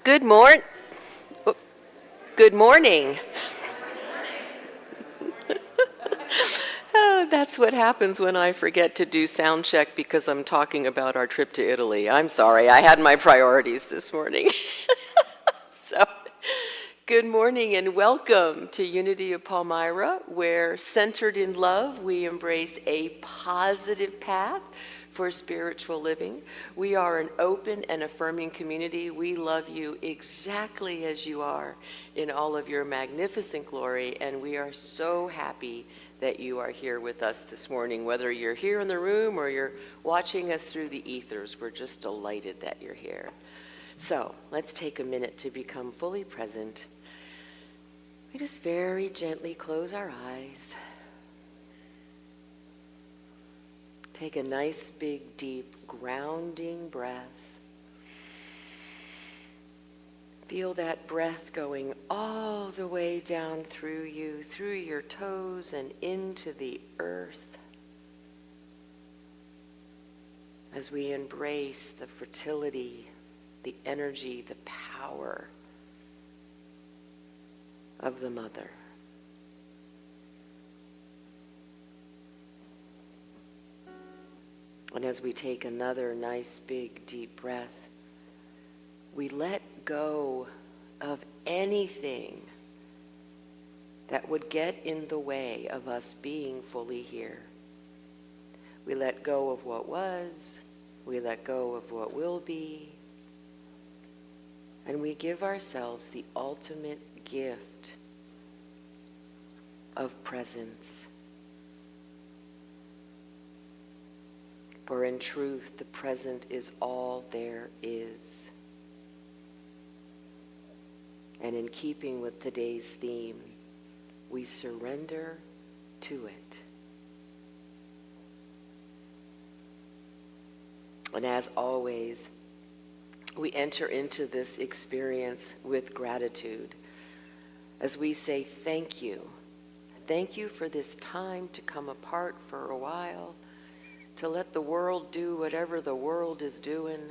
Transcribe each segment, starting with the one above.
Good morning. Good morning. That's what happens when I forget to do sound check because I'm talking about our trip to Italy. I'm sorry, I had my priorities this morning. So, good morning and welcome to Unity of Palmyra, where centered in love, we embrace a positive path for spiritual living. We are an open and affirming community. We love you exactly as you are in all of your magnificent glory, and we are so happy that you are here with us this morning. Whether you're here in the room or you're watching us through the ethers, we're just delighted that you're here. So let's take a minute to become fully present. We just very gently close our eyes. Take a nice, big, deep, grounding breath. Feel that breath going all the way down through you, through your toes and into the earth. As we embrace the fertility, the energy, the power of the mother. And as we take another nice, big, deep breath, we let go of anything that would get in the way of us being fully here. We let go of what was, we let go of what will be, and we give ourselves the ultimate gift of presence. For in truth, the present is all there is. And in keeping with today's theme, we surrender to it. And as always, we enter into this experience with gratitude as we say thank you. Thank you for this time to come apart for a while, to let the world do whatever the world is doing,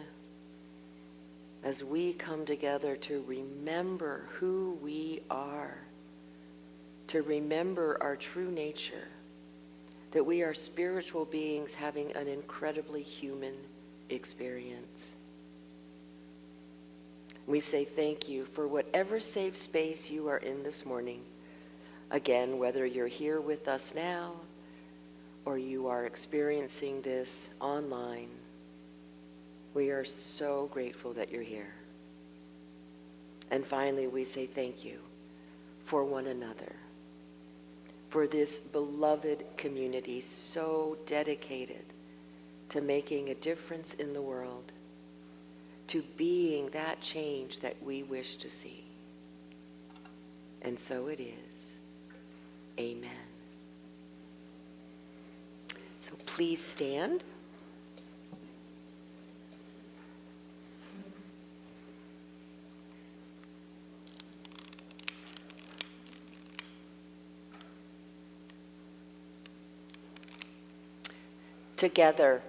as we come together to remember who we are, to remember our true nature, that we are spiritual beings having an incredibly human experience. We say thank you for whatever safe space you are in this morning. Again, whether you're here with us now or you are experiencing this online, we are so grateful that you're here. And finally, we say thank you for one another, for this beloved community so dedicated to making a difference in the world, to being that change that we wish to see. And so it is. Amen. So please stand. Together,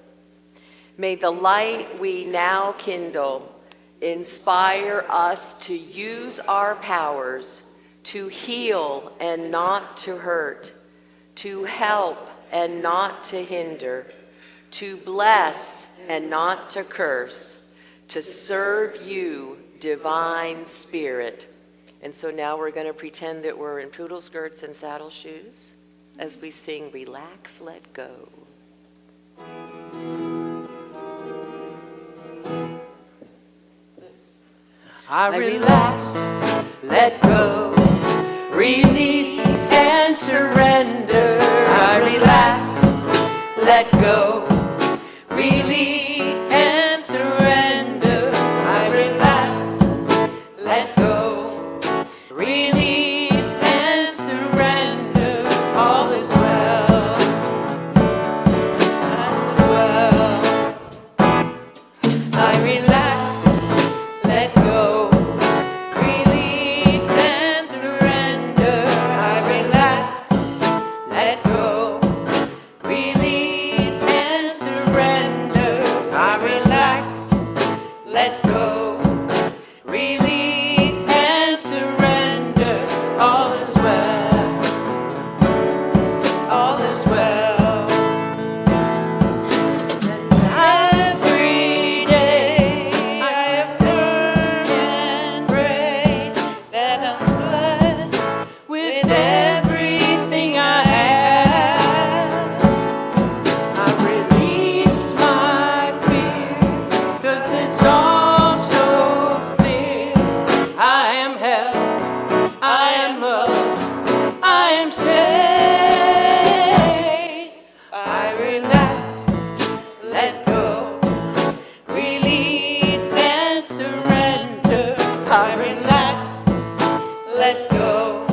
may the light we now kindle inspire us to use our powers to heal and not to hurt, to help and not to hinder, to bless and not to curse, to serve you, divine spirit. And so now we're going to pretend that we're in poodle skirts and saddle shoes as we sing Relax, Let Go. I relax, let go, release and surrender. I relax, let go, release and surrender. I relax, let go, release and surrender. All is well, all is well. I relax, let go. Let go, release. it's all so clear. I am held, I am loved, I am safe. I relax, let go, release and surrender. I relax, let go,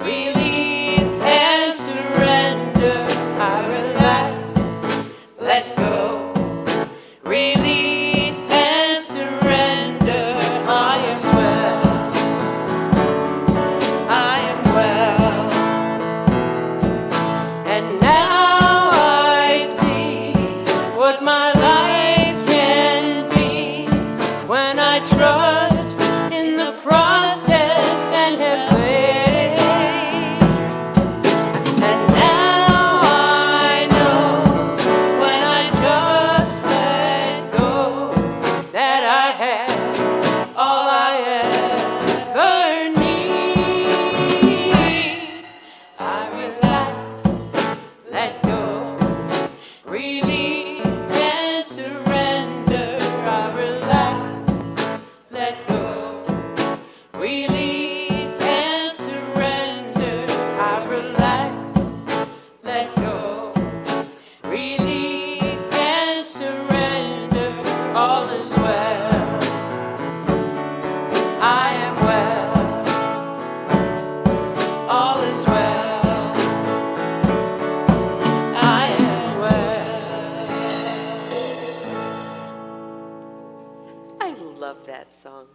release and surrender. I relax, let go, release and surrender. I am well, I am well. And now I see what my life can be when I trust in the process and have faith. And now I know when I just let go that I have all I ever need. I relax, let go, release and surrender. I relax, let go, release and surrender. I relax, let go, release and surrender. All is well, I am well, all is well, I am well. I love that song.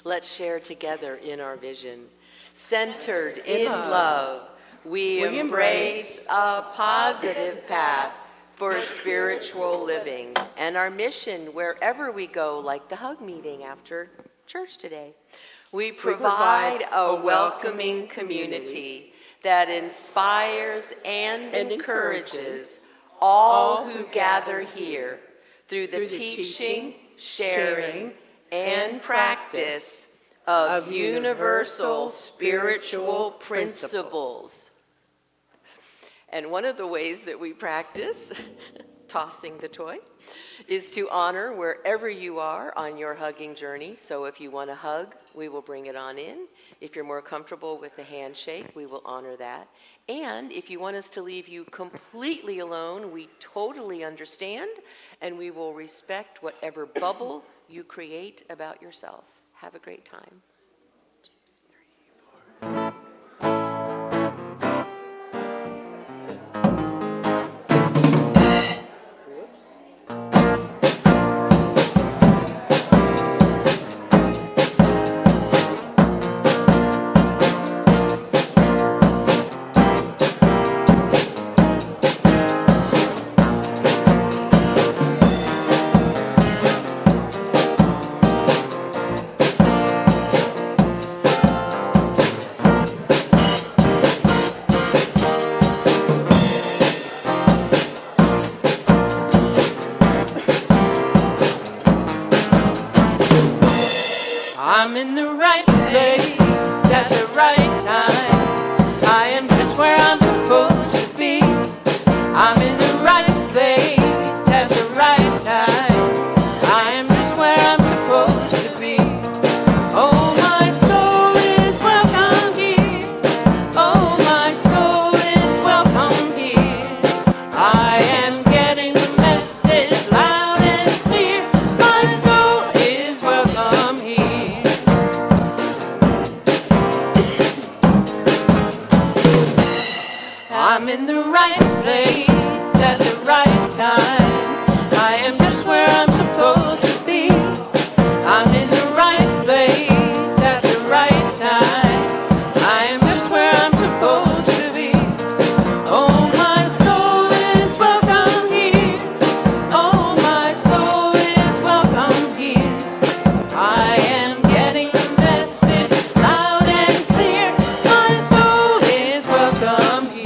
Let's share together in our vision. Centered in love, we embrace a positive path for spiritual living and our mission wherever we go, like the hug meeting after church today. We provide a welcoming community that inspires and encourages all who gather here through the teaching, sharing, and practice of universal spiritual principles. And one of the ways that we practice, tossing the toy, is to honor wherever you are on your hugging journey. So if you want to hug, we will bring it on in. If you're more comfortable with the handshake, we will honor that. And if you want us to leave you completely alone, we totally understand, and we will respect whatever bubble you create about yourself. Have a great time. I'm in the right place at the right time. I am just where I'm supposed to be. I'm in the right place at the right time. I am just where I'm supposed to be. Oh, my soul is welcome here. Oh, my soul is welcome here. I am getting the message loud and clear. My soul is welcome here. I'm in the right place at the right time. I am just where I'm supposed to be. I'm in the right place at the right time. I am just where I'm supposed to be. Oh, my soul is welcome here. Oh, my soul is welcome here. I am getting the message loud and clear. My soul is welcome here.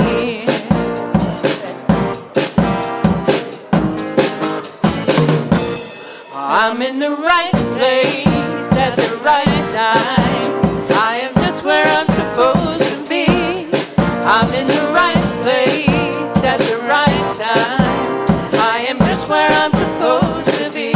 I'm in the right place at the right time. I am just where I'm supposed to be. I'm in the right place at the right time. I am just where I'm supposed to be.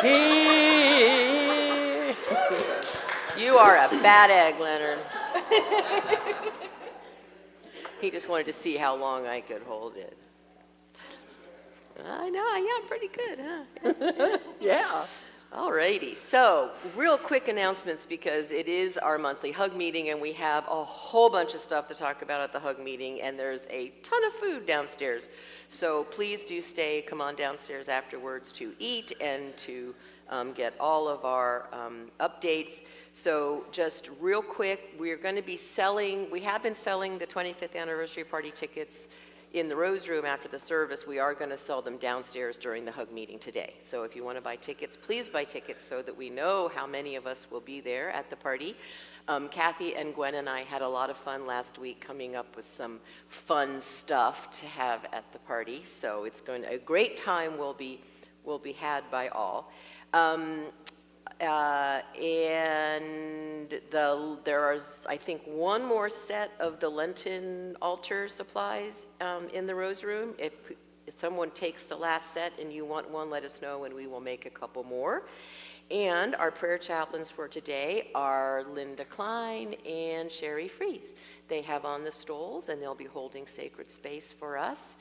You are a bad egg, Leonard. He just wanted to see how long I could hold it. I know, yeah, pretty good, huh? Yeah. Alrighty, so real quick announcements because it is our monthly hug meeting and we have a whole bunch of stuff to talk about at the hug meeting and there's a ton of food downstairs. So please do stay, come on downstairs afterwards to eat and to get all of our updates. So just real quick, we have been selling the 25th anniversary party tickets in the Rose Room after the service. We are going to sell them downstairs during the hug meeting today. So if you want to buy tickets, please buy tickets so that we know how many of us will be there at the party. Kathy and Gwen and I had a lot of fun last week coming up with some fun stuff to have at the party. So it's a great time will be had by all. There's, I think, one more set of the Lenten altar supplies in the Rose Room. If someone takes the last set and you want one, let us know and we will make a couple more. And our prayer chaplains for today are Linda Klein and Sherry Fries. They have on the stoles and they'll be holding sacred space for us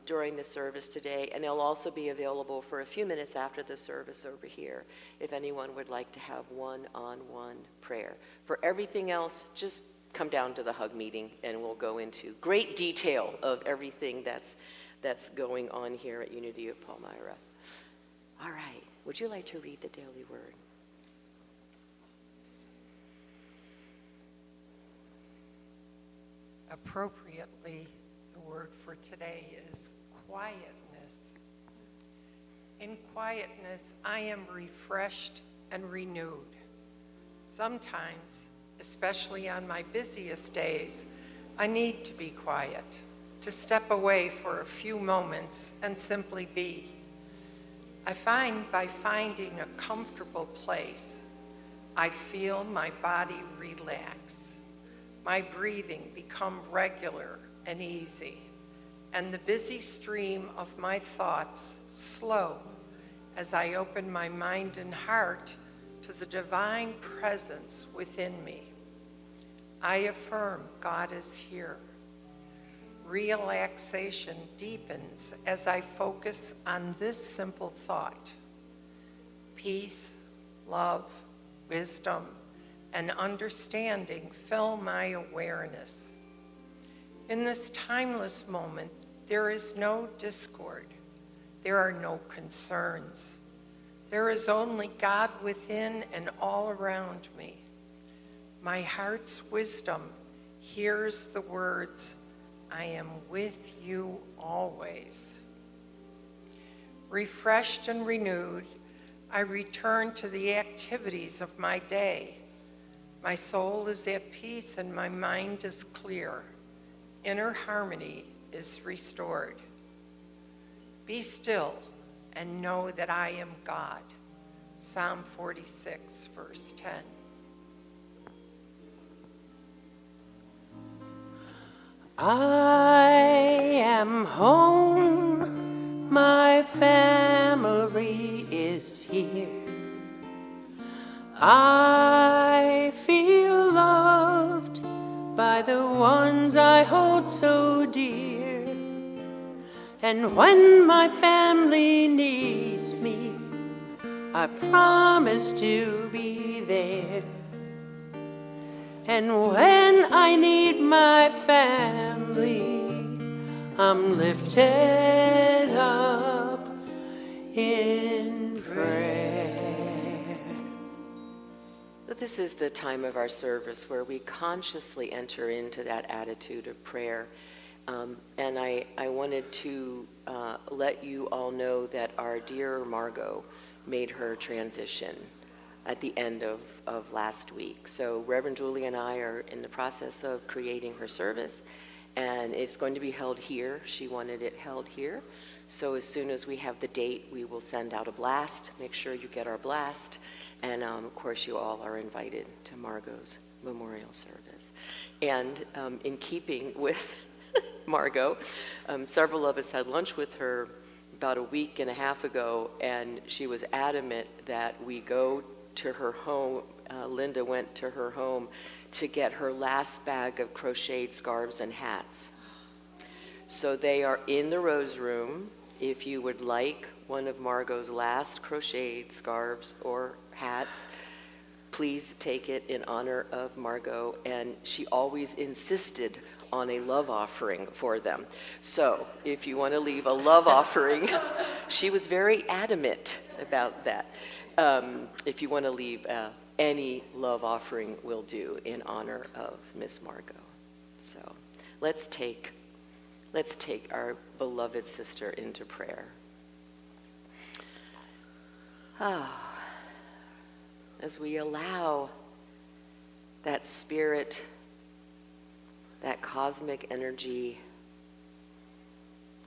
during the service today, and they'll also be available for a few minutes after the service over here if anyone would like to have one-on-one prayer. For everything else, just come down to the hug meeting and we'll go into great detail of everything that's going on here at Unity of Palmyra. All right, would you like to read the daily word? Appropriately, the word for today is quietness. In quietness, I am refreshed and renewed. Sometimes, especially on my busiest days, I need to be quiet, to step away for a few moments and simply be. I find by finding a comfortable place, I feel my body relax, my breathing become regular and easy, and the busy stream of my thoughts slow as I open my mind and heart to the divine presence within me. I affirm God is here. Relaxation deepens as I focus on this simple thought. Peace, love, wisdom, and understanding fill my awareness. In this timeless moment, there is no discord. There are no concerns. There is only God within and all around me. My heart's wisdom hears the words, I am with you always. Refreshed and renewed, I return to the activities of my day. My soul is at peace and my mind is clear. Inner harmony is restored. Be still and know that I am God. Psalm 46, verse 10. I am home, my family is here. I feel loved by the ones I hold so dear. And when my family needs me, I promise to be there. And when I need my family, I'm lifted up in prayer. So this is the time of our service where we consciously enter into that attitude of prayer. And I wanted to let you all know that our dear Margot made her transition at the end of last week. So Reverend Julie and I are in the process of creating her service, and it's going to be held here. She wanted it held here. So as soon as we have the date, we will send out a blast. Make sure you get our blast. And of course, you all are invited to Margot's memorial service. And in keeping with Margot, several of us had lunch with her about a week and a half ago, and she was adamant that we go to her home. Linda went to her home to get her last bag of crocheted scarves and hats. So they are in the Rose Room. If you would like one of Margot's last crocheted scarves or hats, please take it in honor of Margot. And she always insisted on a love offering for them. So if you want to leave a love offering, she was very adamant about that. If you want to leave any love offering will do in honor of Miss Margot. So let's take our beloved sister into prayer. As we allow that spirit, that cosmic energy,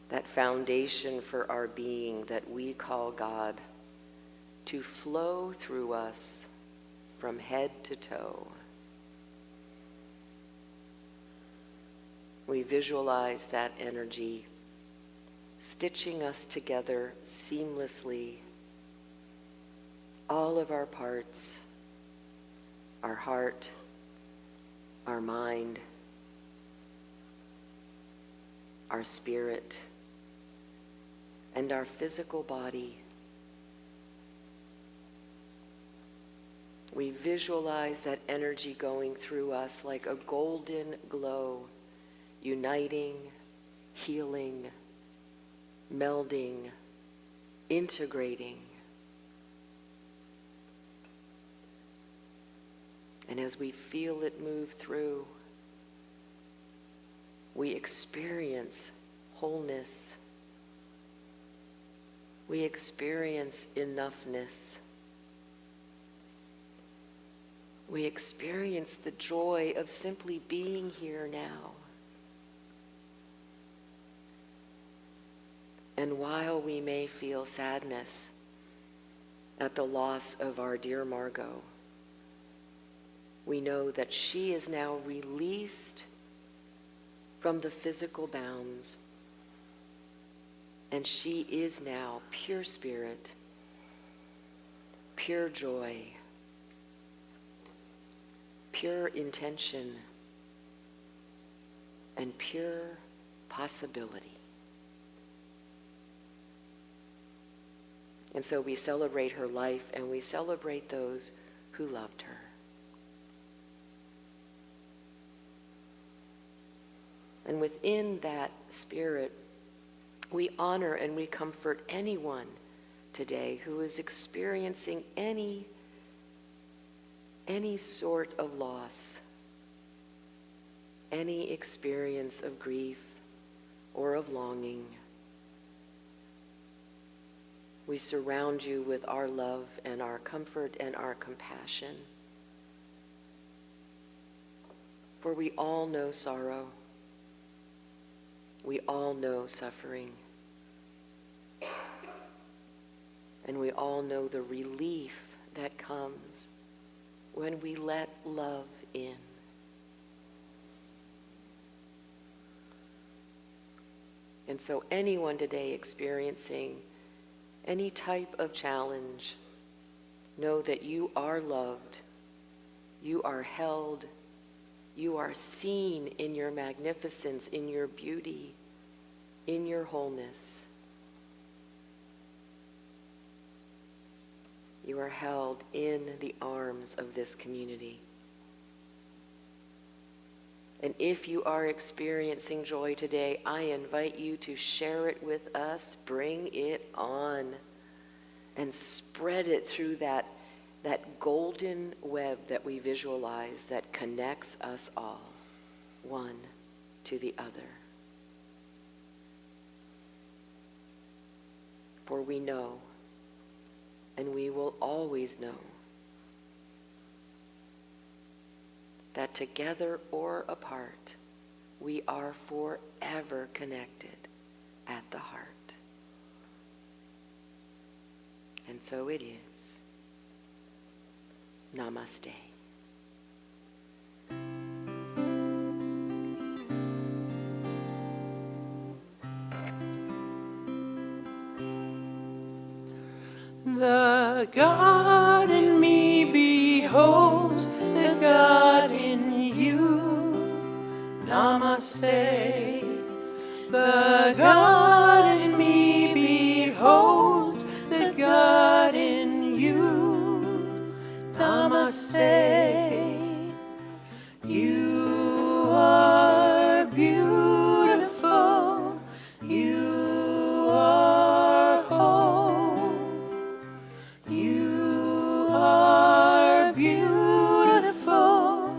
that foundation for our being that we call God, to flow through us from head to toe. We visualize that energy stitching us together seamlessly, all of our parts, our heart, our mind, our spirit, and our physical body. We visualize that energy going through us like a golden glow, uniting, healing, melding, integrating. And as we feel it move through, we experience wholeness. We experience enoughness. We experience the joy of simply being here now. And while we may feel sadness at the loss of our dear Margot, we know that she is now released from the physical bounds, and she is now pure spirit, pure joy, pure intention, and pure possibility. And so we celebrate her life, and we celebrate those who loved her. And within that spirit, we honor and we comfort anyone today who is experiencing any sort of loss, any experience of grief or of longing. We surround you with our love and our comfort and our compassion. For we all know sorrow. We all know suffering. And we all know the relief that comes when we let love in. And so anyone today experiencing any type of challenge, know that you are loved, you are held, you are seen in your magnificence, in your beauty, in your wholeness. You are held in the arms of this community. And if you are experiencing joy today, I invite you to share it with us. Bring it on and spread it through that golden web that we visualize that connects us all, one to the other. For we know, and we will always know, that together or apart, we are forever connected at the heart. And so it is. Namaste. The God in me beholds the God in you. Namaste. The God in me beholds the God in you. Namaste. You are beautiful. You are whole. You are beautiful.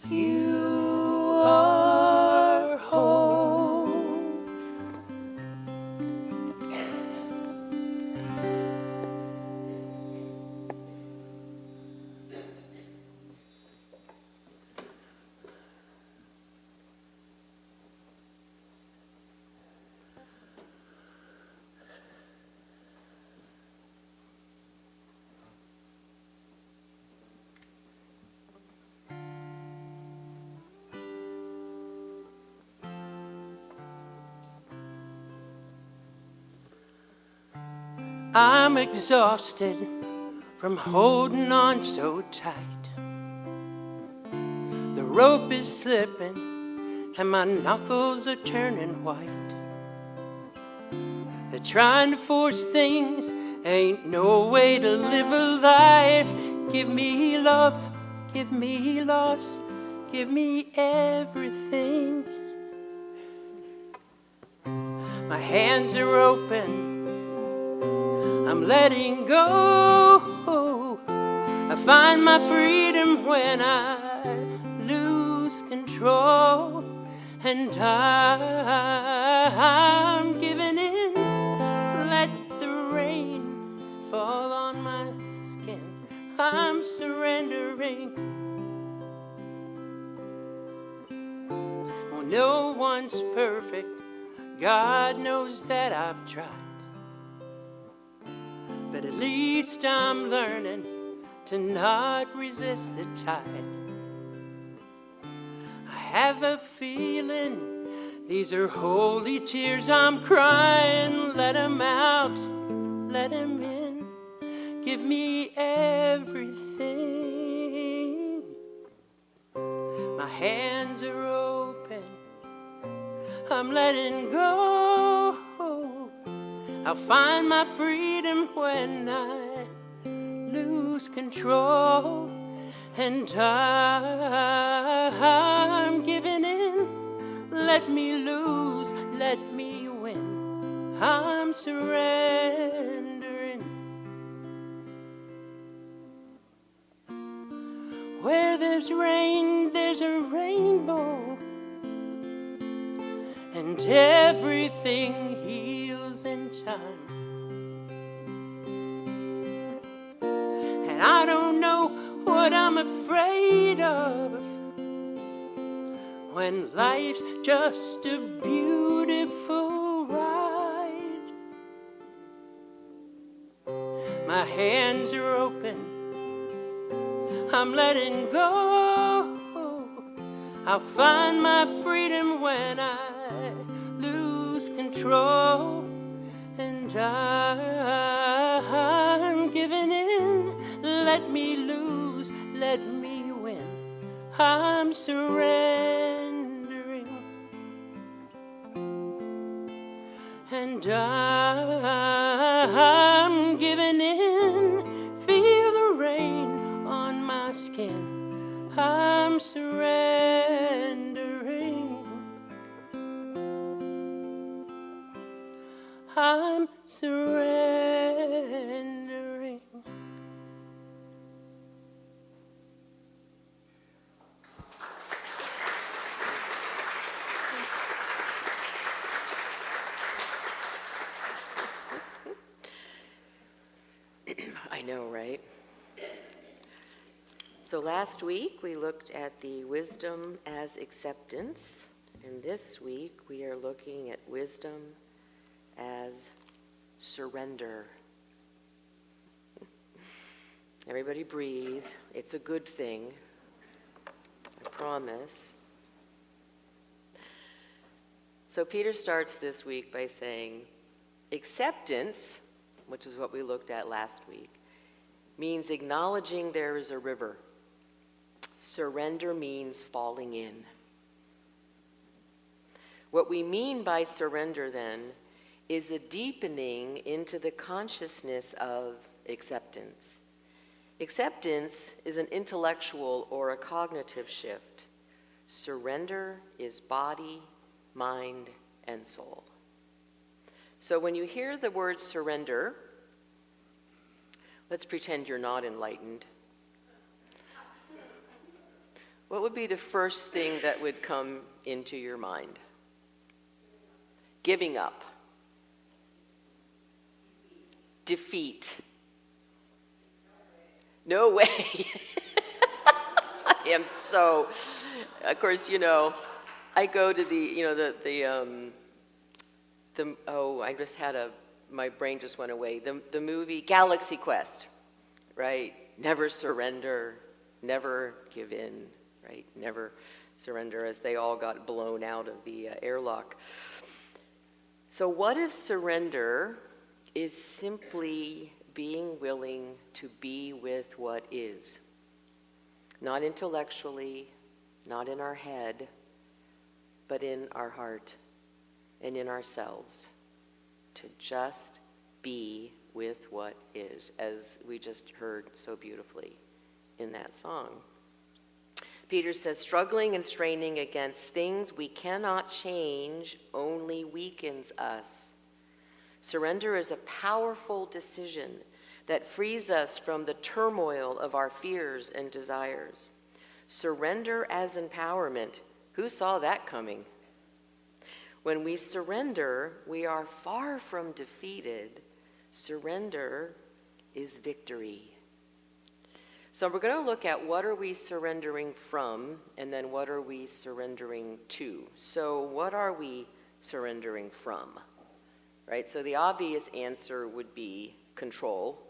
You are whole. I'm exhausted from holding on so tight. The rope is slipping and my knuckles are turning white. They're trying to force things, ain't no way to live a life. Give me love, give me loss, give me everything. My hands are open, I'm letting go. I find my freedom when I lose control. And I'm giving in. Let the rain fall on my skin. I'm surrendering. Well, no one's perfect. God knows that I've tried. But at least I'm learning to not resist the tide. I have a feeling these are holy tears I'm crying. Let them out, let them in. Give me everything. My hands are open, I'm letting go. I'll find my freedom when I lose control. And I'm giving in. Let me lose, let me win. I'm surrendering. Where there's rain, there's a rainbow. And everything heals in time. And I don't know what I'm afraid of when life's just a beautiful ride. My hands are open, I'm letting go. I'll find my freedom when I lose control. And I'm giving in. Let me lose, let me win. I'm surrendering. And I'm giving in. Feel the rain on my skin. I'm surrendering. I'm surrendering. I know, right? So last week we looked at the wisdom as acceptance, and this week we are looking at wisdom as surrender. Everybody breathe. It's a good thing, I promise. So Peter starts this week by saying, acceptance which is what we looked at last week, means acknowledging there is a river. Surrender means falling in. What we mean by surrender, then, is a deepening into the consciousness of acceptance. Acceptance is an intellectual or a cognitive shift. Surrender is body, mind, and soul. So when you hear the word surrender, let's pretend you're not enlightened. What would be the first thing that would come into your mind? Giving up. Defeat. No way. I am so, of course, I go to I just had my brain just went away. The movie Galaxy Quest, right? Never surrender, never give in, right? Never surrender, as they all got blown out of the airlock. So what if surrender is simply being willing to be with what is? Not intellectually, not in our head, but in our heart and in ourselves. To just be with what is, as we just heard so beautifully in that song. Peter says, struggling and straining against things we cannot change only weakens us. Surrender is a powerful decision that frees us from the turmoil of our fears and desires. Surrender as empowerment. Who saw that coming? When we surrender, we are far from defeated. Surrender is victory. So we're going to look at what are we surrendering from, and then what are we surrendering to. So what are we surrendering from? Right? So the obvious answer would be control,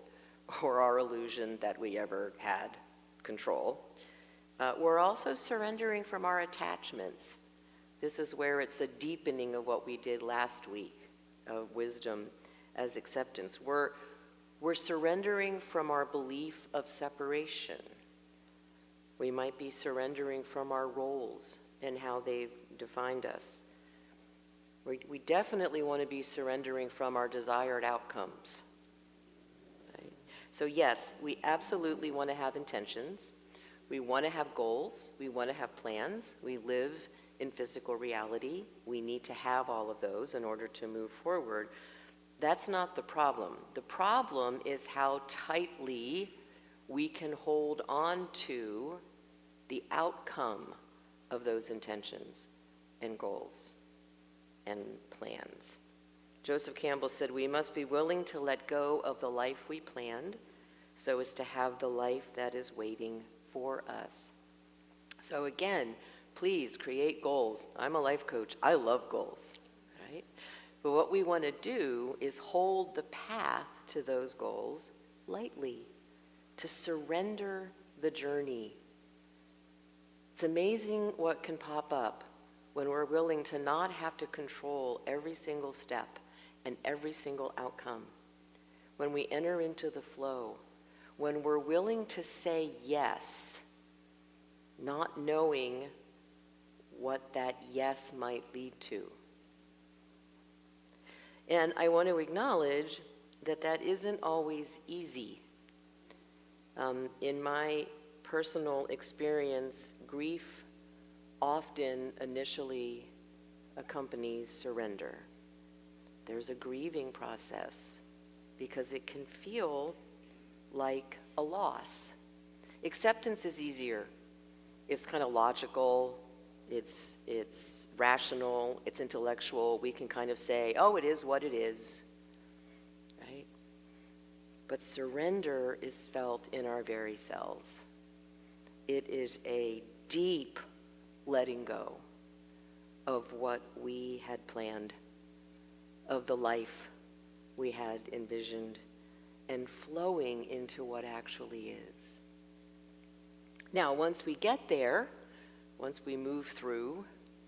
or our illusion that we ever had control. We're also surrendering from our attachments. This is where it's a deepening of what we did last week, of wisdom as acceptance. We're surrendering from our belief of separation. We might be surrendering from our roles and how they've defined us. We definitely want to be surrendering from our desired outcomes. Right? So yes, we absolutely want to have intentions. We want to have goals. We want to have plans. We live in physical reality. We need to have all of those in order to move forward. That's not the problem. The problem is how tightly we can hold on to the outcome of those intentions and goals and plans. Joseph Campbell said, we must be willing to let go of the life we planned so as to have the life that is waiting for us. So again, please create goals. I'm a life coach. I love goals, right? But what we want to do is hold the path to those goals lightly, to surrender the journey. It's amazing what can pop up when we're willing to not have to control every single step and every single outcome. When we enter into the flow, when we're willing to say yes, not knowing what that yes might lead to. And I want to acknowledge that that isn't always easy. In my personal experience, grief often initially accompanies surrender. There's a grieving process because it can feel like a loss. Acceptance is easier. It's kind of logical. It's rational, it's intellectual. We can kind of say, oh, it is what it is, right? But surrender is felt in our very selves. It is a deep letting go of what we had planned, of the life we had envisioned, and flowing into what actually is. Now, once we get there, once we move through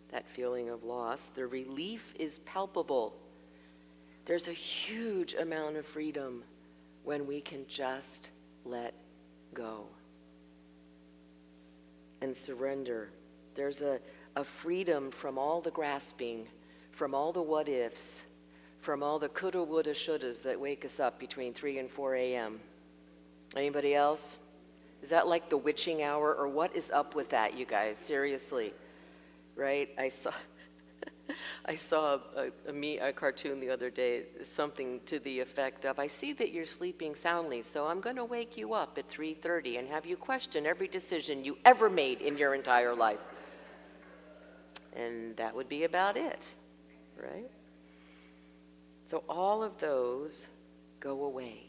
that feeling of loss, the relief is palpable. There's a huge amount of freedom when we can just let go and surrender. There's a freedom from all the grasping, from all the what ifs, from all the coulda, woulda, shouldas that wake us up between 3 and 4 a.m. Anybody else? Is that like the witching hour, or what is up with that, you guys? Seriously, right? I saw a cartoon the other day, something to the effect of, I see that you're sleeping soundly, so I'm going to wake you up at 3:30 and have you question every decision you ever made in your entire life. And that would be about it, right? So all of those go away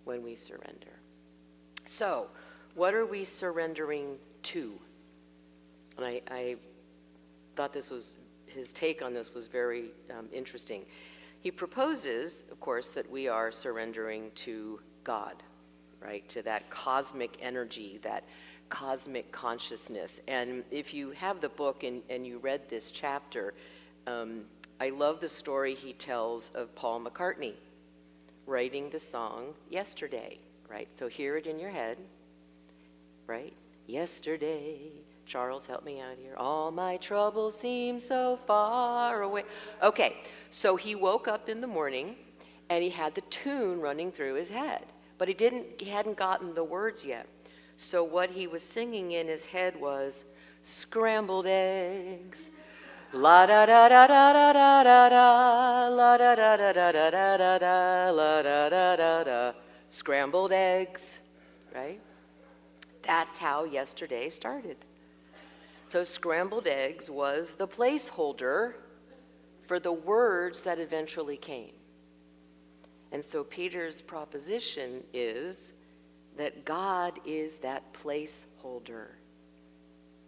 when we surrender. So, what are we surrendering to? And I thought his take on this was very interesting. He proposes, of course, that we are surrendering to God, right? To that cosmic energy, that cosmic consciousness. And if you have the book and you read this chapter, I love the story he tells of Paul McCartney writing the song Yesterday, right? So hear it in your head, right? Yesterday, Charles, help me out here. All my troubles seem so far away. Okay, so he woke up in the morning and he had the tune running through his head, but he hadn't gotten the words yet. So what he was singing in his head was scrambled eggs. La da da da da da da da da, la da da da da da da da da, la da da da da. Scrambled eggs, right? That's how yesterday started. So scrambled eggs was the placeholder for the words that eventually came. And so Peter's proposition is that God is that placeholder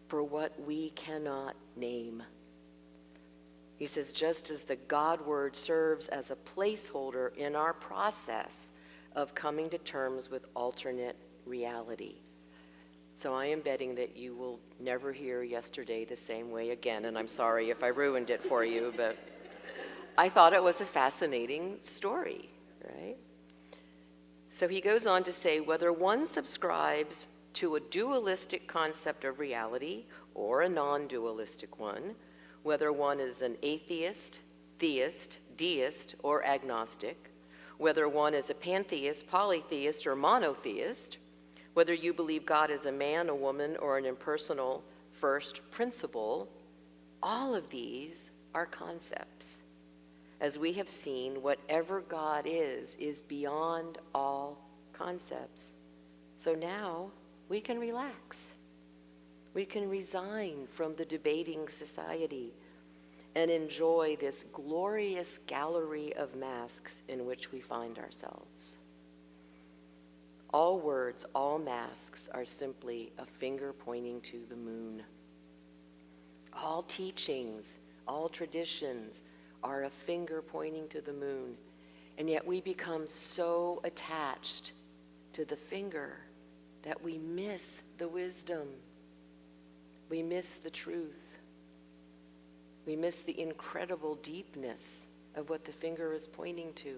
for what we cannot name. He says, just as the God word serves as a placeholder in our process of coming to terms with alternate reality. So I am betting that you will never hear yesterday the same way again, and I'm sorry if I ruined it for you, but I thought it was a fascinating story, right? So he goes on to say, whether one subscribes to a dualistic concept of reality or a non-dualistic one, whether one is an atheist, theist, deist, or agnostic, whether one is a pantheist, polytheist, or monotheist, whether you believe God is a man, a woman, or an impersonal first principle, all of these are concepts. As we have seen, whatever God is beyond all concepts. So now we can relax. We can resign from the debating society and enjoy this glorious gallery of masks in which we find ourselves. All words, all masks are simply a finger pointing to the moon. All teachings, all traditions are a finger pointing to the moon. And yet we become so attached to the finger that we miss the wisdom. We miss the truth. We miss the incredible deepness of what the finger is pointing to.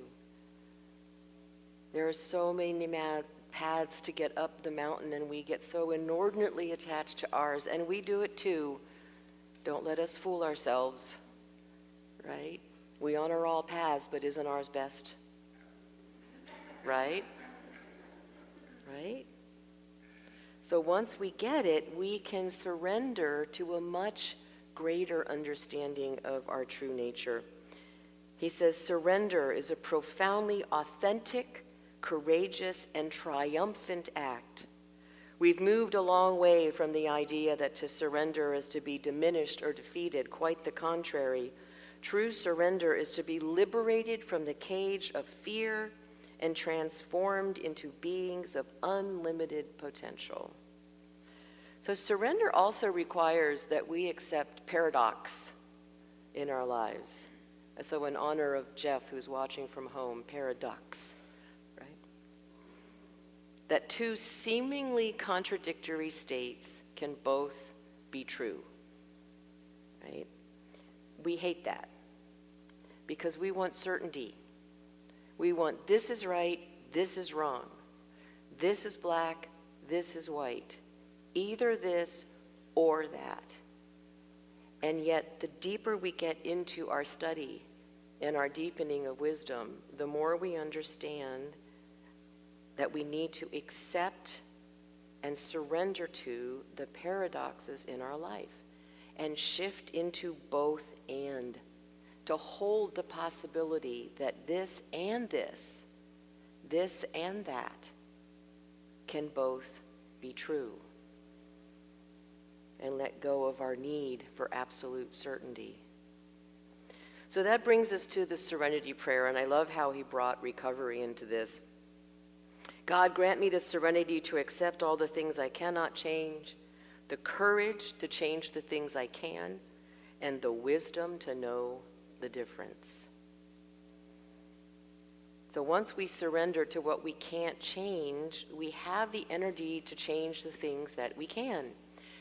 There are so many paths to get up the mountain, and we get so inordinately attached to ours, and we do it too. Don't let us fool ourselves, right? We honor all paths, but isn't ours best? Right? Right? So once we get it, we can surrender to a much greater understanding of our true nature. He says, surrender is a profoundly authentic, courageous, and triumphant act. We've moved a long way from the idea that to surrender is to be diminished or defeated. Quite the contrary. True surrender is to be liberated from the cage of fear and transformed into beings of unlimited potential. So surrender also requires that we accept paradox in our lives. So in honor of Jeff, who's watching from home, paradox, right? That two seemingly contradictory states can both be true, right? We hate that because we want certainty. We want this is right, this is wrong. This is black, this is white. Either this or that. And yet, the deeper we get into our study and our deepening of wisdom, the more we understand that we need to accept and surrender to the paradoxes in our life and shift into both and, to hold the possibility that this and that can both be true, and let go of our need for absolute certainty. So that brings us to the Serenity Prayer, and I love how he brought recovery into this. God, grant me the serenity to accept all the things I cannot change, the courage to change the things I can, and the wisdom to know the difference. So once we surrender to what we can't change, we have the energy to change the things that we can.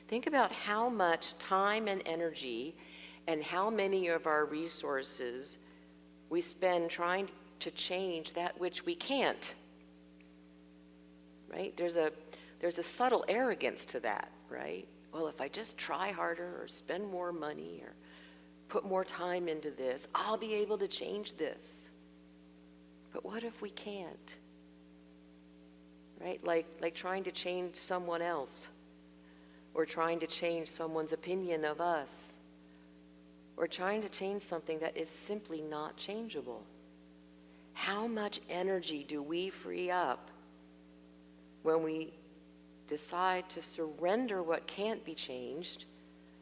Think about how much time and energy and how many of our resources we spend trying to change that which we can't. Right? There's a subtle arrogance to that, right? Well, if I just try harder or spend more money or put more time into this, I'll be able to change this. But what if we can't? Right? Like trying to change someone else, or trying to change someone's opinion of us, or trying to change something that is simply not changeable. How much energy do we free up when we decide to surrender what can't be changed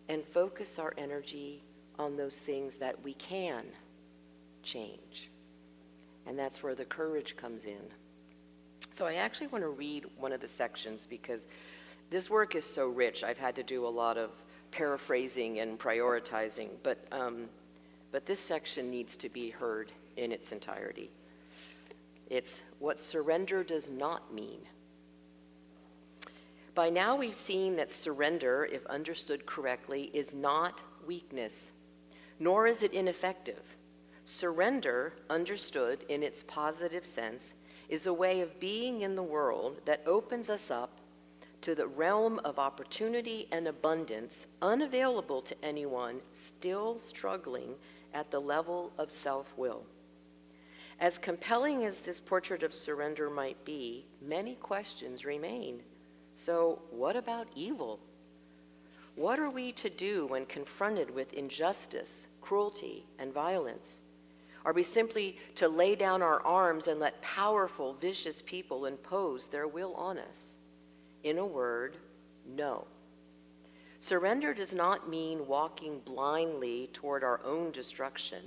and focus our energy on those things that we can change? And that's where the courage comes in. So I actually want to read one of the sections because this work is so rich. I've had to do a lot of paraphrasing and prioritizing, but this section needs to be heard in its entirety. It's what surrender does not mean. By now we've seen that surrender, if understood correctly, is not weakness, nor is it ineffective. Surrender, understood in its positive sense, is a way of being in the world that opens us up to the realm of opportunity and abundance unavailable to anyone still struggling at the level of self-will. As compelling as this portrait of surrender might be, many questions remain. So, what about evil? What are we to do when confronted with injustice, cruelty, and violence? Are we simply to lay down our arms and let powerful, vicious people impose their will on us? In a word, no. Surrender does not mean walking blindly toward our own destruction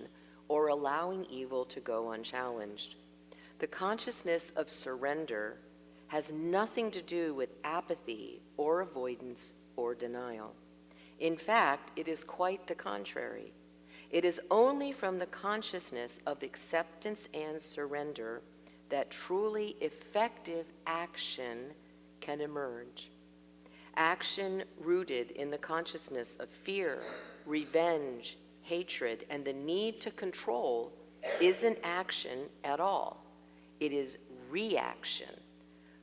or allowing evil to go unchallenged. The consciousness of surrender has nothing to do with apathy or avoidance or denial. In fact, it is quite the contrary. It is only from the consciousness of acceptance and surrender that truly effective action can emerge. Action rooted in the consciousness of fear, revenge, hatred, and the need to control isn't action at all. It is reaction,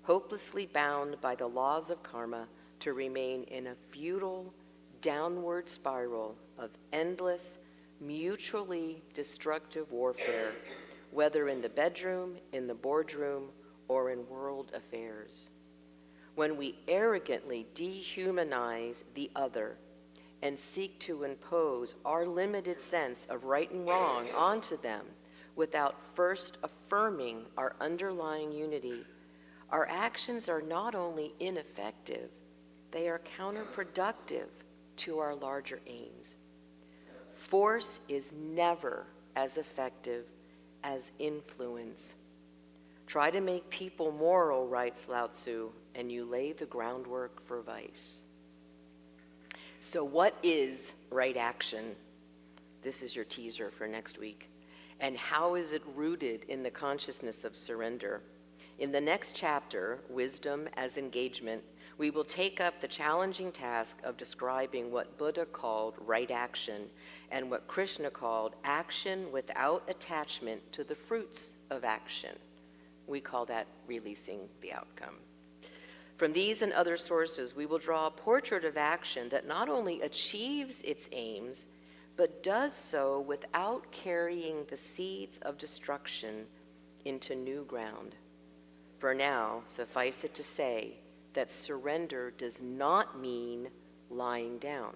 hopelessly bound by the laws of karma to remain in a futile, downward spiral of endless, mutually destructive warfare, whether in the bedroom, in the boardroom, or in world affairs. When we arrogantly dehumanize the other and seek to impose our limited sense of right and wrong onto them without first affirming our underlying unity, our actions are not only ineffective, they are counterproductive to our larger aims. Force is never as effective as influence. Try to make people moral, writes Lao Tzu, and you lay the groundwork for vice. So what is right action? This is your teaser for next week. And how is it rooted in the consciousness of surrender? In the next chapter, Wisdom as Engagement, we will take up the challenging task of describing what Buddha called right action and what Krishna called action without attachment to the fruits of action. We call that releasing the outcome. From these and other sources, we will draw a portrait of action that not only achieves its aims, but does so without carrying the seeds of destruction into new ground. For now, suffice it to say that surrender does not mean lying down.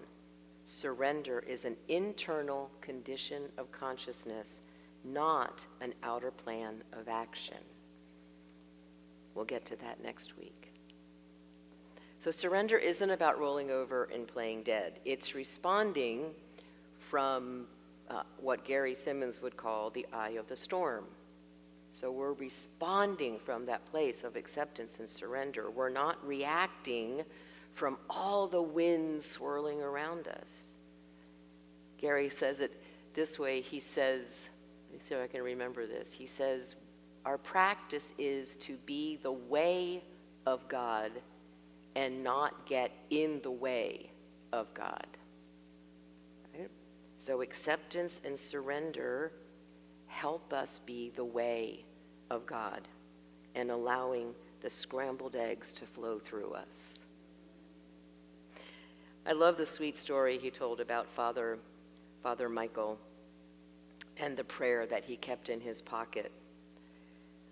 Surrender is an internal condition of consciousness, not an outer plan of action. We'll get to that next week. So surrender isn't about rolling over and playing dead. It's responding from what Gary Simmons would call the eye of the storm. So we're responding from that place of acceptance and surrender. We're not reacting from all the winds swirling around us. Gary says it this way. He says, let me see if I can remember this. He says, our practice is to be the way of God and not get in the way of God. Right? So acceptance and surrender help us be the way of God and allowing the scrambled eggs to flow through us. I love the sweet story he told about Father Michael and the prayer that he kept in his pocket.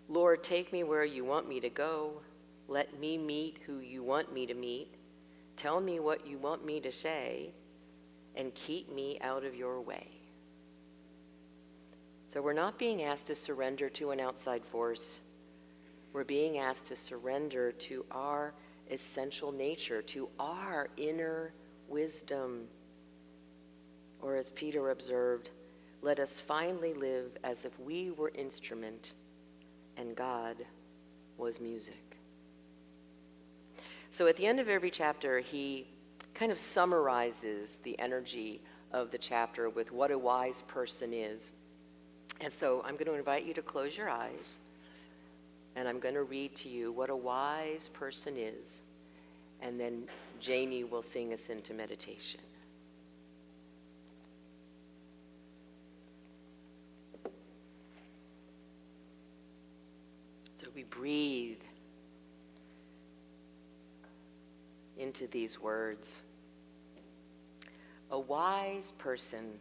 Lord, take me where you want me to go. Let me meet who you want me to meet. Tell me what you want me to say, and keep me out of your way. So we're not being asked to surrender to an outside force. We're being asked to surrender to our essential nature, to our inner wisdom. Or as Peter observed, let us finally live as if we were instrument and God was music. So at the end of every chapter, he kind of summarizes the energy of the chapter with what a wise person is. And so I'm going to invite you to close your eyes, and I'm going to read to you what a wise person is, and then Janie will sing us into meditation. So we breathe into these words. A wise person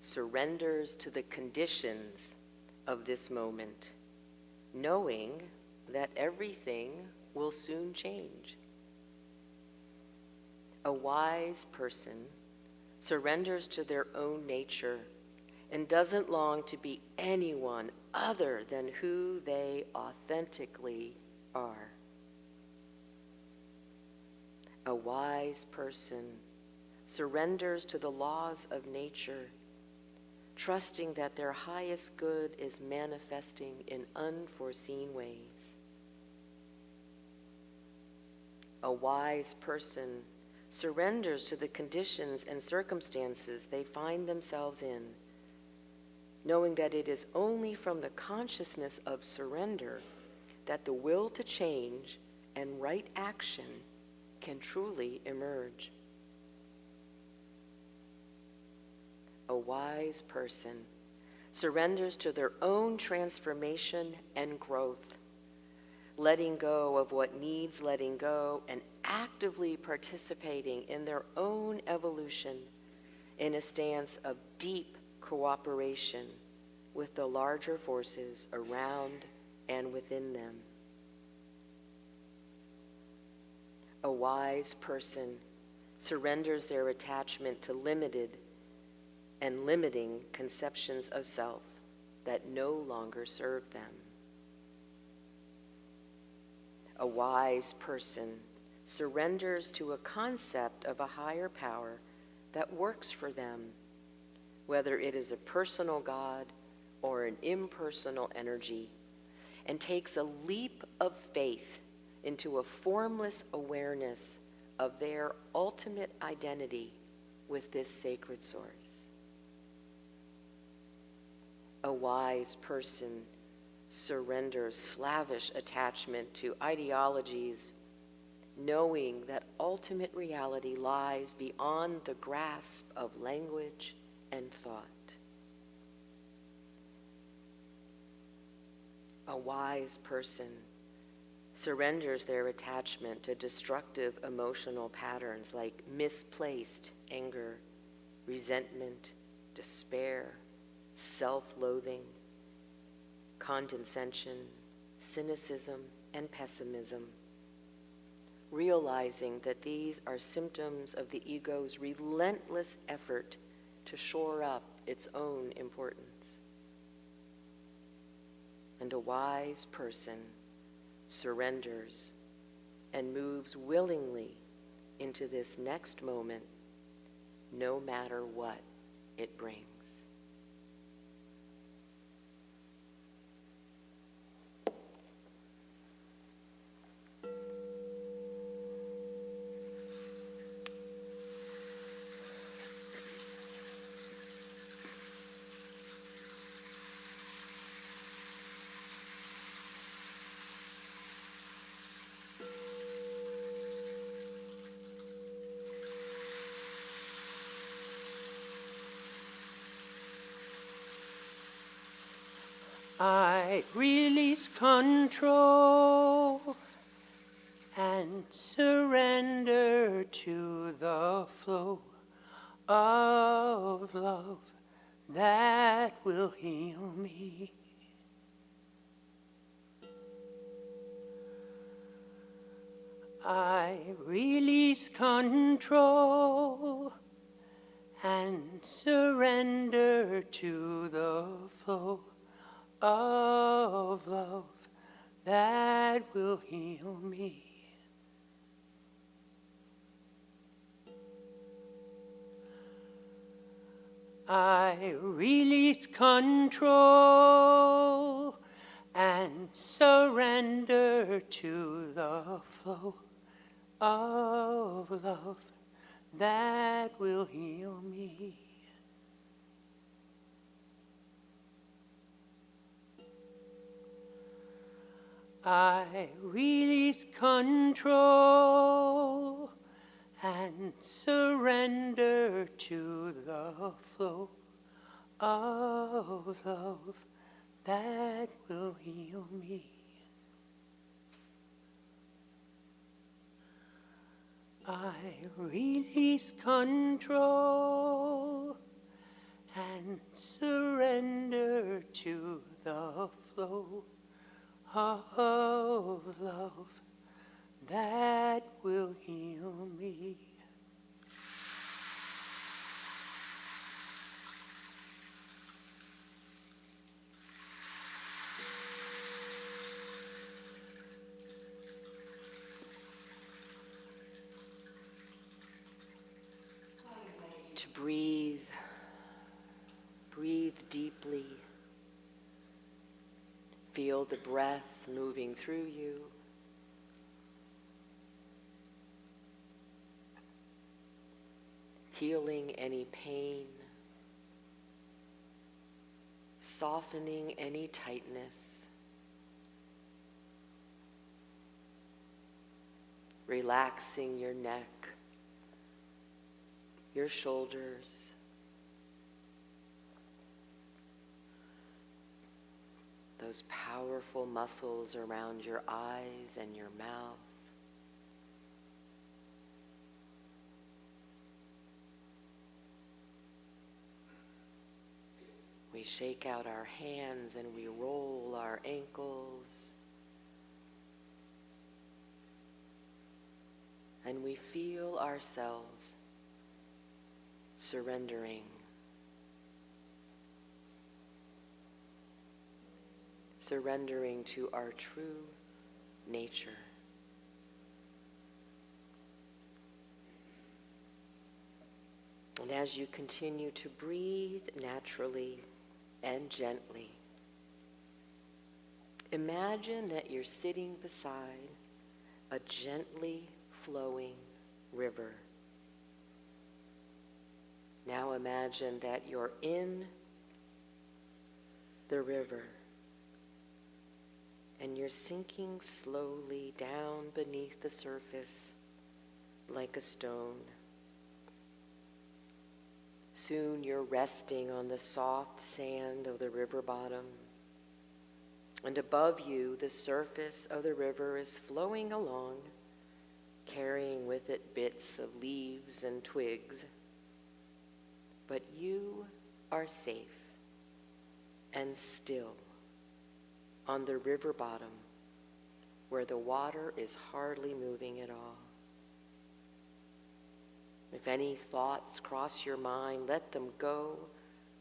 surrenders to the conditions of this moment, knowing that everything will soon change. A wise person surrenders to their own nature and doesn't long to be anyone other than who they authentically are. A wise person surrenders to the laws of nature, trusting that their highest good is manifesting in unforeseen ways. A wise person surrenders to the conditions and circumstances they find themselves in, knowing that it is only from the consciousness of surrender that the will to change and right action can truly emerge. A wise person surrenders to their own transformation and growth, letting go of what needs letting go and actively participating in their own evolution in a stance of deep cooperation with the larger forces around and within them. A wise person surrenders their attachment to limited and limiting conceptions of self that no longer serve them. A wise person surrenders to a concept of a higher power that works for them, whether it is a personal God or an impersonal energy, and takes a leap of faith into a formless awareness of their ultimate identity with this sacred source. A wise person surrenders slavish attachment to ideologies, knowing that ultimate reality lies beyond the grasp of language and thought. A wise person surrenders their attachment to destructive emotional patterns like misplaced anger, resentment, despair, self-loathing, condescension, cynicism, and pessimism, realizing that these are symptoms of the ego's relentless effort to shore up its own importance. And a wise person surrenders and moves willingly into this next moment, no matter what it brings. I release control and surrender to the flow of love that will heal me. I release control and surrender to the flow of love that will heal me. I release control and surrender to the flow of love that will heal me. I release control and surrender to the flow of love that will heal me. I release control and surrender to the flow of love that will heal me. To breathe deeply. Feel the breath moving through you. Healing any pain, softening any tightness, relaxing your neck, your shoulders, those powerful muscles around your eyes and your mouth. We shake out our hands and we roll our ankles. And we feel ourselves surrendering. Surrendering to our true nature. And as you continue to breathe naturally and gently, imagine that you're sitting beside a gently flowing river. Now imagine that you're in the river, and you're sinking slowly down beneath the surface like a stone. Soon you're resting on the soft sand of the river bottom, and above you the surface of the river is flowing along, carrying with it bits of leaves and twigs. But you are safe and still on the river bottom, where the water is hardly moving at all. If any thoughts cross your mind, let them go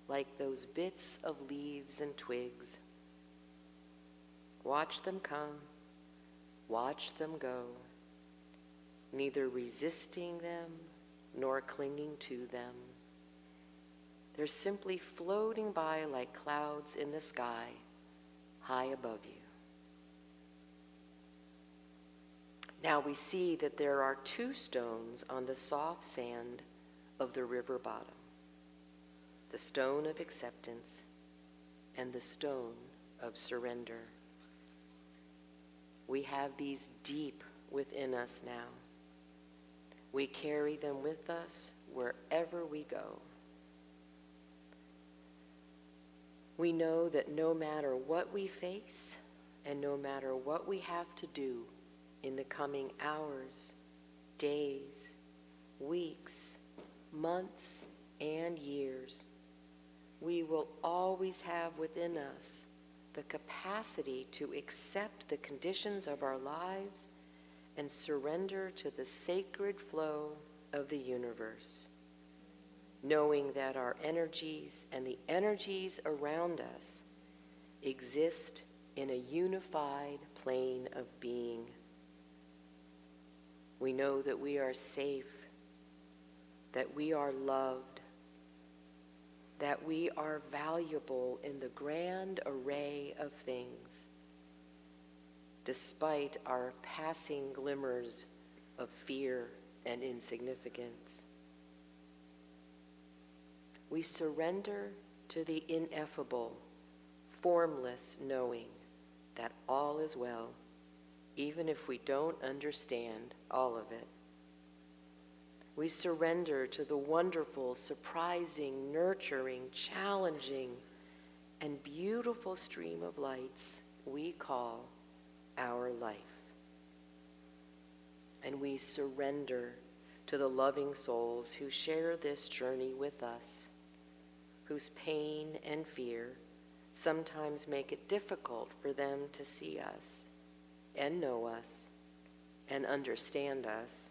like those bits of leaves and twigs. Watch them come, watch them go, neither resisting them nor clinging to them. They're simply floating by like clouds in the sky, high above you. Now we see that there are two stones on the soft sand of the river bottom, the stone of acceptance and the stone of surrender. We have these deep within us now. We carry them with us wherever we go. We know that no matter what we face and no matter what we have to do in the coming hours, days, weeks, months, and years, we will always have within us the capacity to accept the conditions of our lives and surrender to the sacred flow of the universe, knowing that our energies and the energies around us exist in a unified plane of being. We know that we are safe, that we are loved, that we are valuable in the grand array of things, despite our passing glimmers of fear and insignificance. We surrender to the ineffable, formless knowing that all is well, even if we don't understand all of it. We surrender to the wonderful, surprising, nurturing, challenging, and beautiful stream of lights we call our life. And we surrender to the loving souls who share this journey with us, whose pain and fear sometimes make it difficult for them to see us and know us and understand us,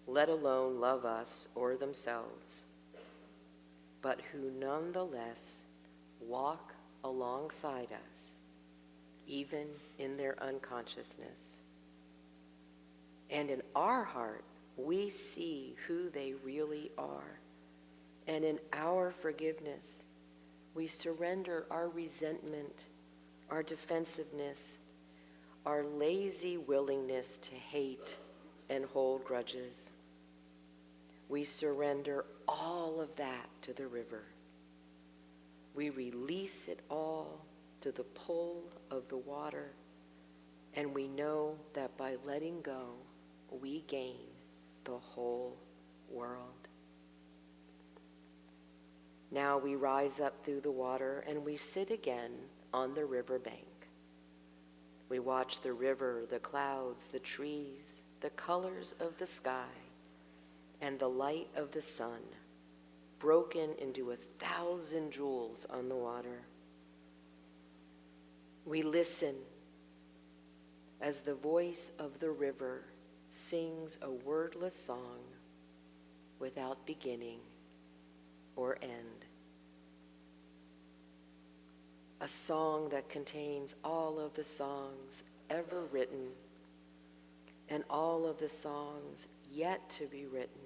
let alone love us or themselves, but who nonetheless walk alongside us, even in their unconsciousness. And in our heart, we see who they really are. And in our forgiveness, we surrender our resentment, our defensiveness, our lazy willingness to hate and hold grudges. We surrender all of that to the river. We release it all to the pull of the water, and we know that by letting go, we gain the whole world. Now we rise up through the water and we sit again on the river bank. We watch the river, the clouds, the trees, the colors of the sky, and the light of the sun, broken into 1,000 jewels on the water. We listen as the voice of the river sings a wordless song without beginning or end. A song that contains all of the songs ever written and all of the songs yet to be written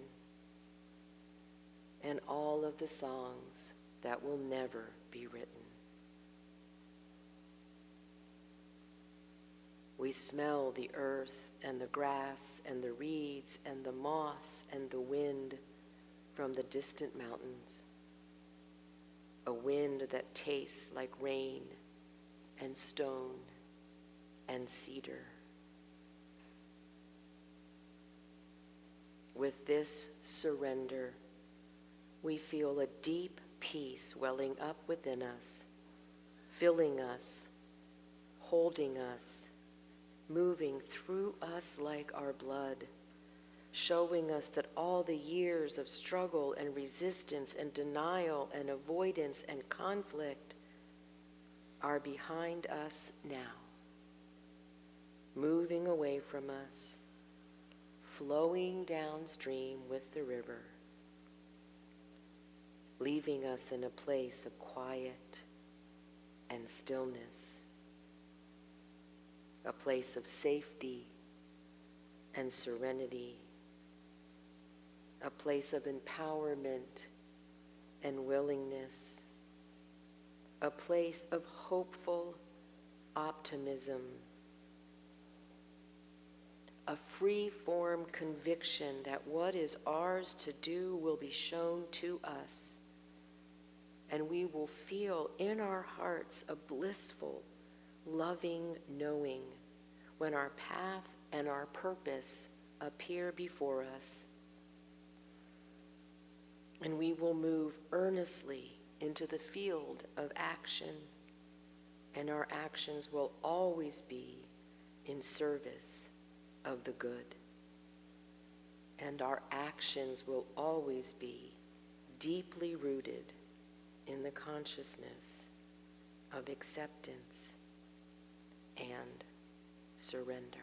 and all of the songs that will never be written. We smell the earth and the grass and the reeds and the moss and the wind from the distant mountains, a wind that tastes like rain and stone and cedar. With this surrender, we feel a deep peace welling up within us, filling us, holding us, moving through us like our blood, showing us that all the years of struggle and resistance and denial and avoidance and conflict are behind us now, moving away from us, flowing downstream with the river, leaving us in a place of quiet and stillness, a place of safety and serenity, a place of empowerment and willingness, a place of hopeful optimism, a free-form conviction that what is ours to do will be shown to us, and we will feel in our hearts a blissful, loving knowing when our path and our purpose appear before us. And we will move earnestly into the field of action, and our actions will always be in service of the good. And our actions will always be deeply rooted in the consciousness of acceptance and surrender.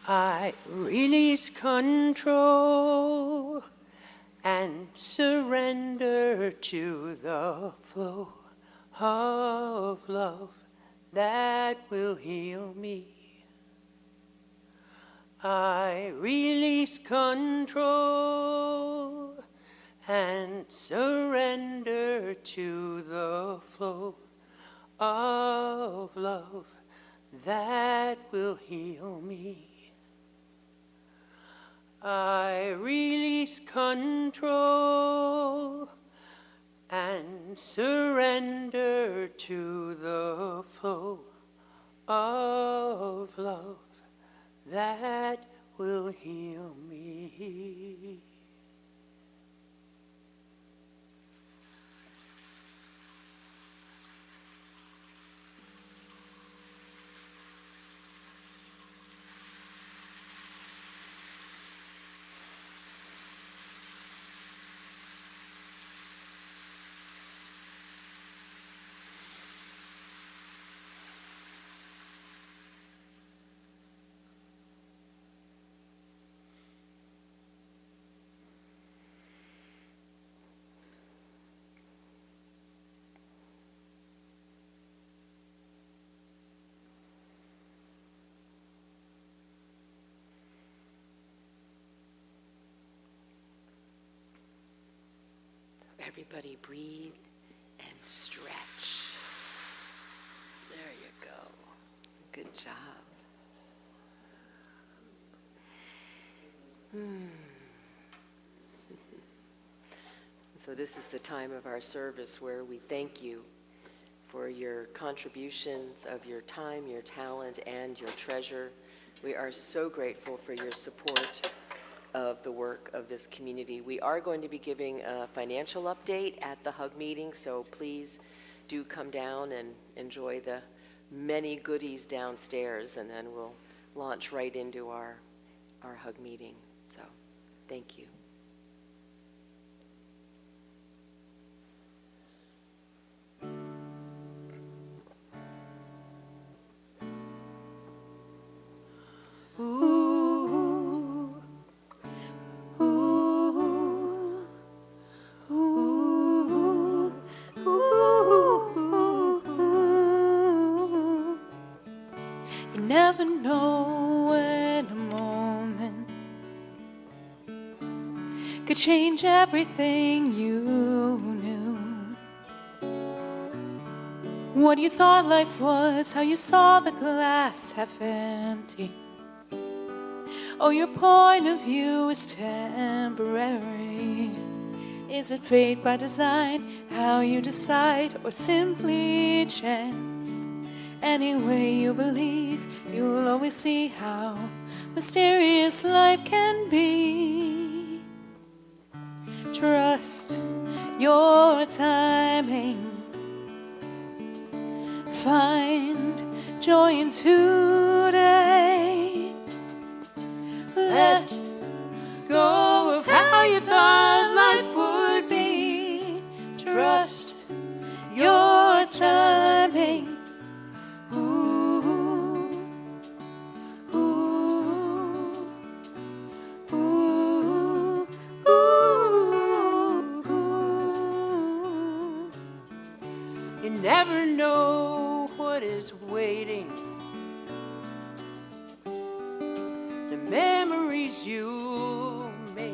I release control and surrender to the flow of love that will heal me. I release control and surrender to the flow of love that will heal me. I release control and surrender to the flow of love that will heal me. Everybody breathe and stretch. There you go. Good job. So this is the time of our service where we thank you for your contributions of your time, your talent, and your treasure. We are so grateful for your support of the work of this community. We are going to be giving a financial update at the Hug meeting, so please do come down and enjoy the many goodies downstairs, and then we'll launch right into our Hug meeting. So, thank you. change everything you knew. What you thought life was, how you saw the glass half empty. Oh, your point of view is temporary. Is it fate by design, how you decide, or simply chance? Any way you believe, you'll always see how mysterious life can be. Trust your timing. Find joy in today. Let go of how you thought life would be. Trust your timing. Ooh, ooh, ooh, ooh, ooh. You never know what is waiting. The memories you make.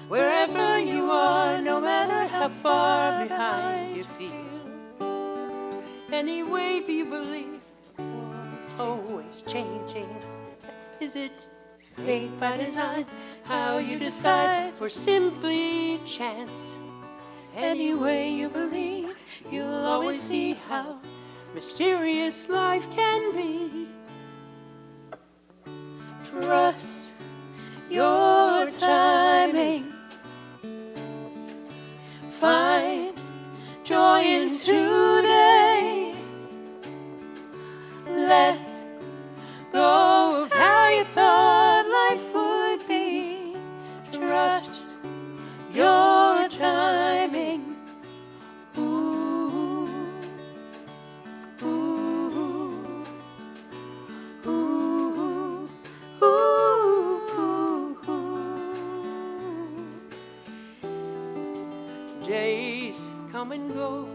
Wherever you are, no matter how far behind you feel. Any way you believe, it's always changing. Is it fate by design, how you decide, or simply chance? Any way you believe, you'll always see how mysterious life can be. Trust your timing. Find joy in today. Let go of how you thought life would be. Trust your timing. Ooh, ooh, ooh, ooh. Days come and go,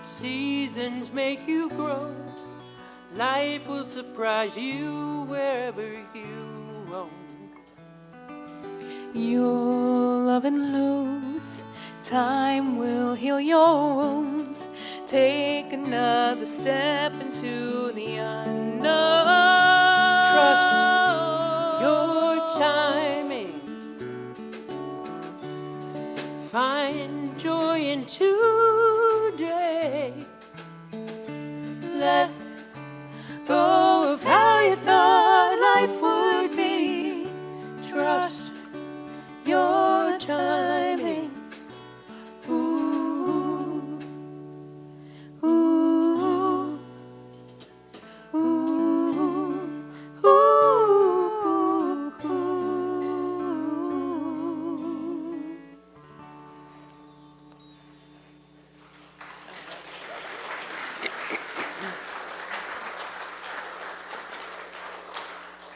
seasons make you grow. Life will surprise you wherever you roam. You'll love and lose. Time will heal your wounds. Take another step into the unknown. Trust your timing. Find joy in today. Let go of how you thought life would be. Trust your timing. Ooh, ooh, ooh, ooh, ooh.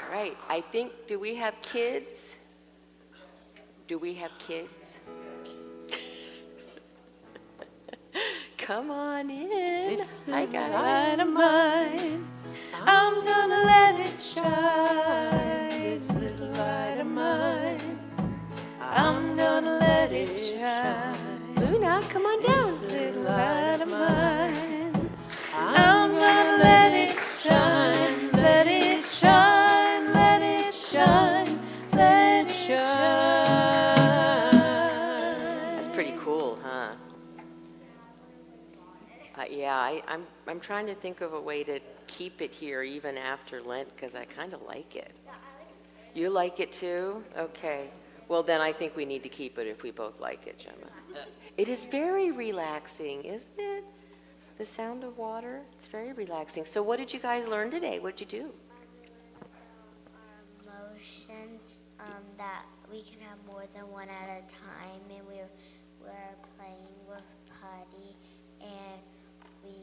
All right, I think, do we have kids? Do we have kids? Come on in. This Hi, little guys. light of mine, I'm gonna let it shine. This little light of mine, I'm gonna let it shine. Luna, come on down. This little light of mine, I'm gonna let it shine. Let it shine, let it shine, let it shine. That's pretty cool, huh? Yeah, I'm trying to think of a way to keep it here even after Lent because I kind of like it. You like it too? Okay. Well, then I think we need to keep it if we both like it, Gemma. It is very relaxing, isn't it? The sound of water, it's very relaxing. So what did you guys learn today? What did you do? Our emotions, that we can have more than one at a time, and we're playing with Putty, and we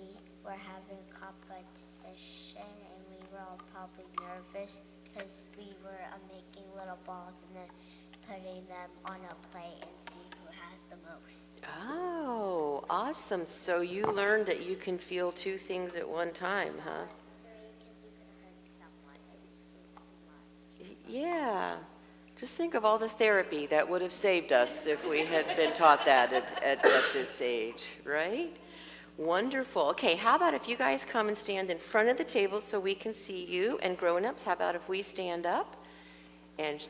were having competition, and we were all probably nervous because we were making little balls and then putting them on a plate and see who has the most. Oh, awesome. So you learned that you can feel two things at one time, huh? Because you could hurt someone if you do too much. Yeah. Just think of all the therapy that would have saved us if we had been taught that at this age, right? Wonderful. Okay, how about if you guys come and stand in front of the table so we can see you? And grown-ups, how about if we stand up and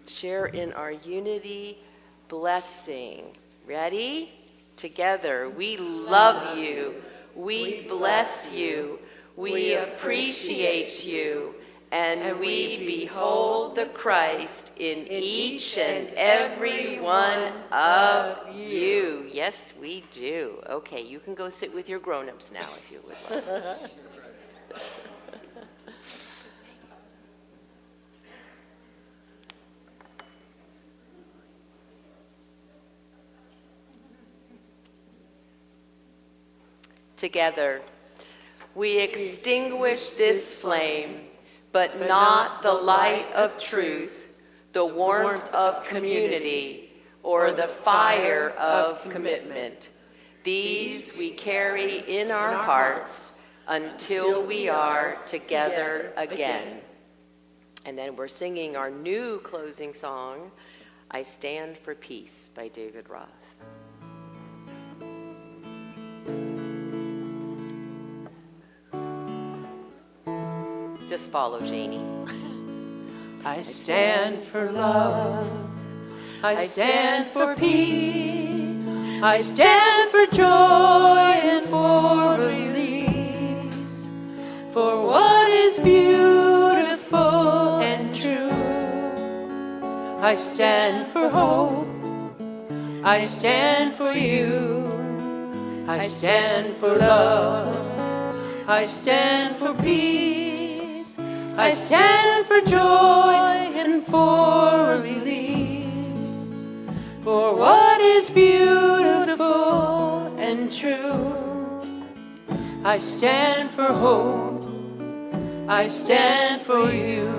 share in our unity blessing? Ready? Together. We love you. We bless you. We appreciate you. And we behold the Christ in each and every one of you. Yes, we do. Okay, you can go sit with your grown-ups now if you would like. Together, we extinguish this flame, but not the light of truth, the warmth of community, or the fire of commitment. These we carry in our hearts until we are together again. And then we're singing our new closing song, I Stand for Peace by David Roth. Just follow Janie. I stand for love. I stand for peace. I stand for joy and for release. For what is beautiful and true. I stand for hope. I stand for you. I stand for love. I stand for peace. I stand for joy and for release. For what is beautiful and true. I stand for hope. I stand for you.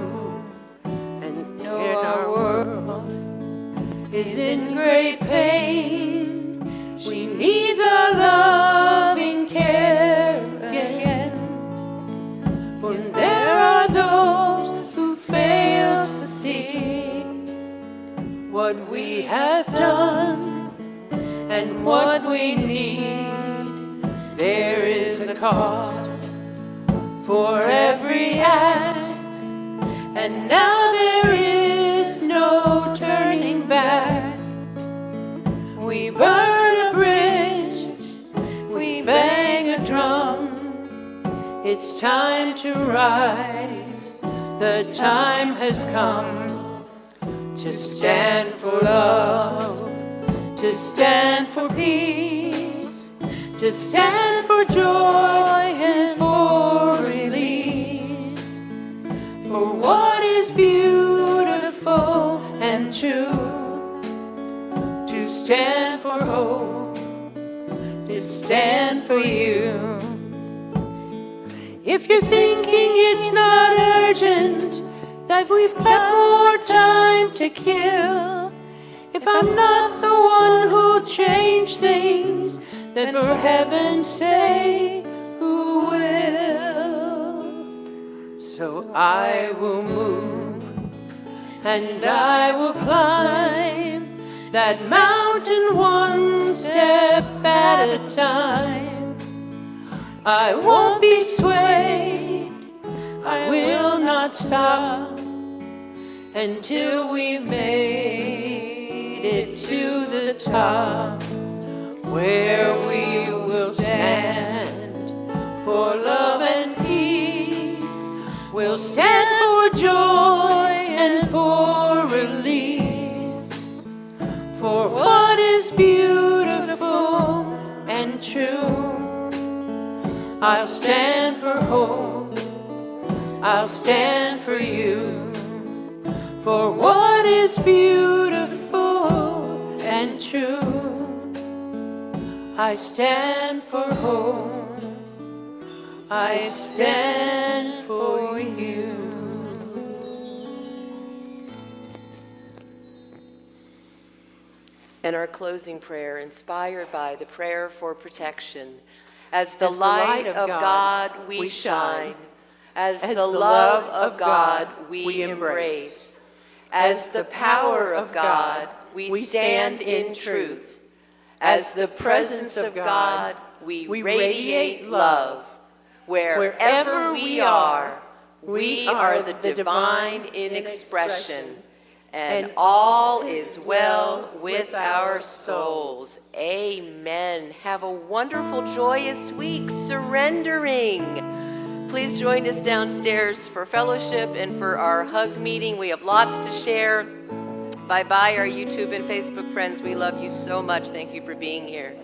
And know our world is in great pain. She needs our loving care again. For there are those who fail to see what we have done and what we need. There is a cost for every act, and now there is no turning back. We burn a bridge, we bang a drum. It's time to rise, the time has come to stand for love, to stand for peace, to stand for joy and for release. For what is beautiful and true, to stand for hope, to stand for you. If you're thinking it's not urgent, that we've got more time to kill, if I'm not the one who'll change things, then for heaven's sake, who will? So I will move, and I will climb that mountain one step at a time. I won't be swayed, I will not stop until we've made it to the top, where we will stand for love and peace. We'll stand for joy and for release. For what is beautiful and true, I'll stand for hope, I'll stand for you. For what is beautiful and true, I stand for hope, I stand for you. And our closing prayer, inspired by the prayer for protection. As the light of God we shine, as the love of God we embrace, As the power of God, we stand in truth. As the presence of God, we radiate love. Wherever we are the divine in expression, and all is well with our souls. Amen. Have a wonderful, joyous week, surrendering. Please join us downstairs for fellowship and for our hug meeting. We have lots to share. Bye-bye, our YouTube and Facebook friends. We love you so much. Thank you for being here.